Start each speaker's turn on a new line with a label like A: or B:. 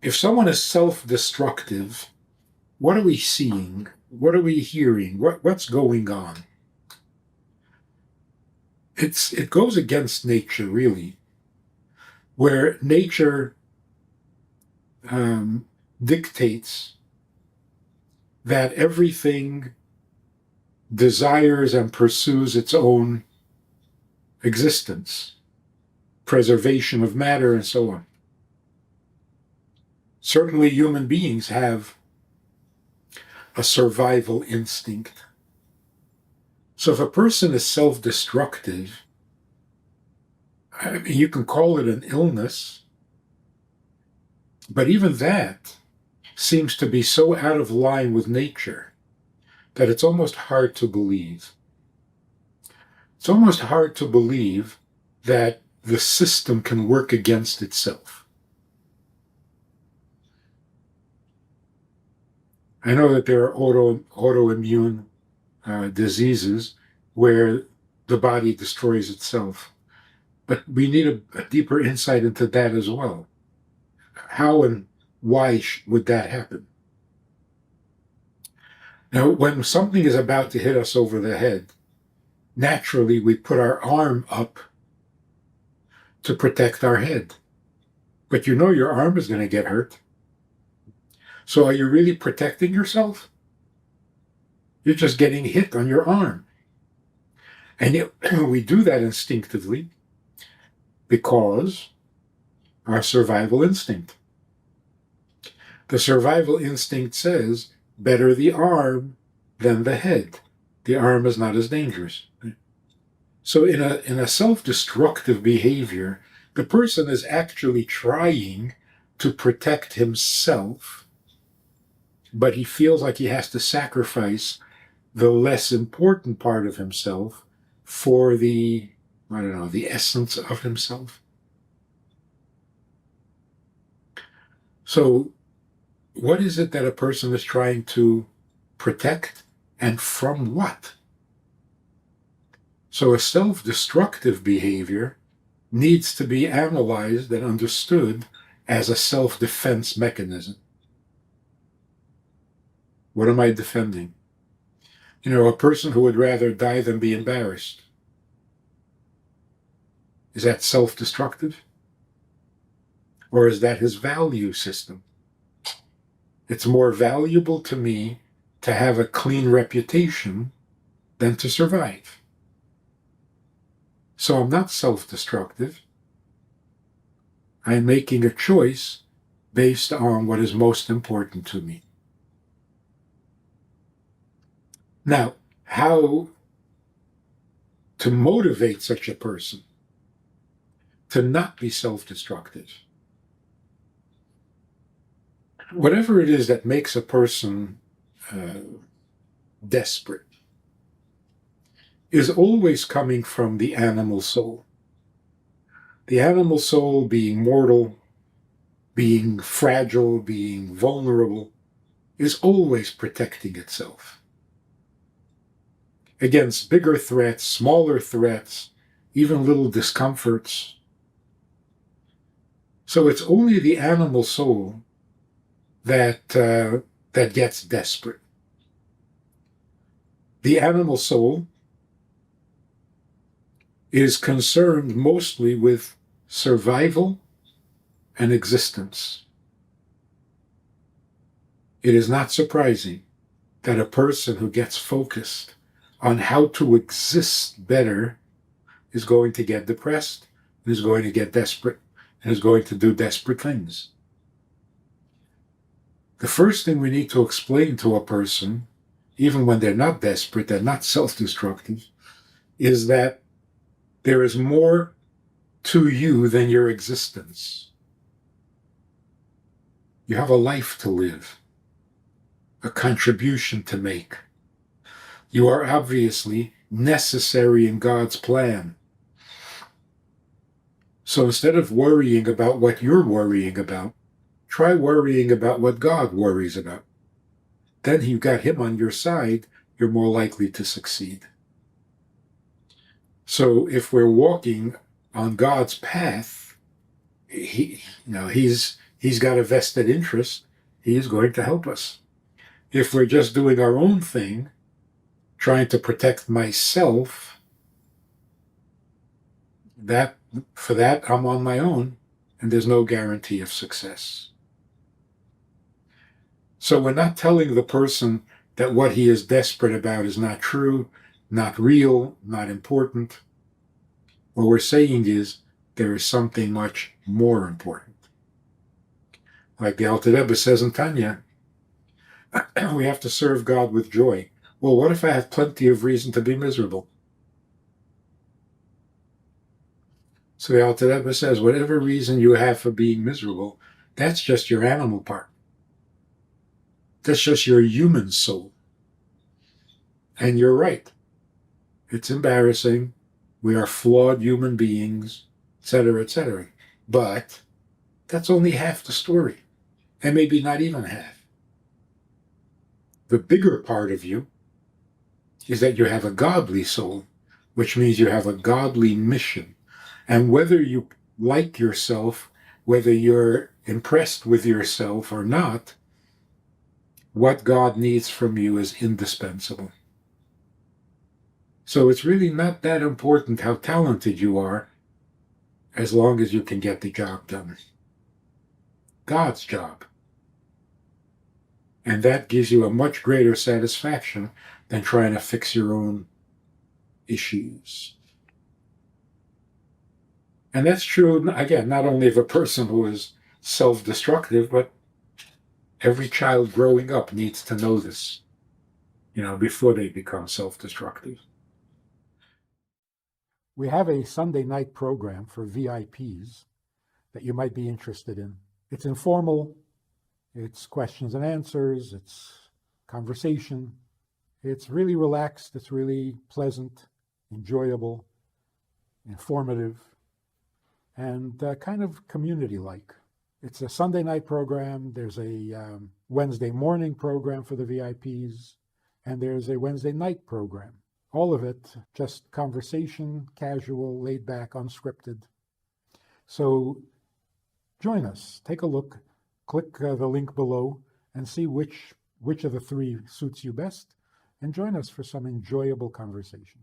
A: If someone is self-destructive, what are we seeing? What are we hearing? What's going on? It goes against nature, really, where nature um, dictates that everything desires and pursues its own existence, preservation of matter, and so on. Certainly, human beings have a survival instinct. So if a person is self-destructive, I mean, you can call it an illness, but even that seems to be so out of line with nature that it's almost hard to believe. It's almost hard to believe that the system can work against itself. I know that there are autoimmune diseases where the body destroys itself, but we need a deeper insight into that as well. How and why would that happen? Now, when something is about to hit us over the head, naturally we put our arm up to protect our head. But you know your arm is going to get hurt. So are you really protecting yourself? You're just getting hit on your arm. And yet, we do that instinctively because our survival instinct. The survival instinct says, better the arm than the head. The arm is not as dangerous. So in a self-destructive behavior, the person is actually trying to protect himself, but he feels like he has to sacrifice the less important part of himself for the essence of himself. So what is it that a person is trying to protect, and from what? So a self-destructive behavior needs to be analyzed and understood as a self-defense mechanism. What am I defending? A person who would rather die than be embarrassed. Is that self-destructive? Or is that his value system? It's more valuable to me to have a clean reputation than to survive. So I'm not self-destructive. I'm making a choice based on what is most important to me. Now, how to motivate such a person to not be self-destructive? Whatever it is that makes a person desperate is always coming from the animal soul. The animal soul being mortal, being fragile, being vulnerable, is always protecting itself against bigger threats, smaller threats, even little discomforts. So it's only the animal soul that gets desperate. The animal soul is concerned mostly with survival and existence. It is not surprising that a person who gets focused on how to exist better is going to get depressed, and is going to get desperate, and is going to do desperate things. The first thing we need to explain to a person, even when they're not desperate, they're not self-destructive, is that there is more to you than your existence. You have a life to live, a contribution to make. You are obviously necessary in God's plan. So instead of worrying about what you're worrying about, try worrying about what God worries about. Then you've got Him on your side, you're more likely to succeed. So if we're walking on God's path, He's he's got a vested interest, he is going to help us. If we're just doing our own thing, trying to protect myself, for that I'm on my own, and there's no guarantee of success. So we're not telling the person that what he is desperate about is not true, not real, not important. What we're saying is there is something much more important. Like the Alter Rebbe says in Tanya, we have to serve God with joy. Well, what if I have plenty of reason to be miserable? So the Alter Rebbe says, whatever reason you have for being miserable, that's just your animal part. That's just your human soul. And you're right. It's embarrassing. We are flawed human beings, etc., etc. But that's only half the story, and maybe not even half. The bigger part of you is that you have a godly soul, which means you have a godly mission. And whether you like yourself, whether you're impressed with yourself or not, what God needs from you is indispensable. So it's really not that important how talented you are, as long as you can get the job done. God's job. And that gives you a much greater satisfaction than trying to fix your own issues. And that's true, again, not only of a person who is self-destructive, but every child growing up needs to know this, before they become self-destructive. We have a Sunday night program for VIPs that you might be interested in. It's informal, it's questions and answers, it's conversation. It's really relaxed, it's really pleasant, enjoyable, informative, and kind of community-like. It's a Sunday night program, there's a Wednesday morning program for the VIPs, and there's a Wednesday night program. All of it just conversation, casual, laid back, unscripted. So join us, take a look, click the link below, and see which of the three suits you best, and join us for some enjoyable conversation.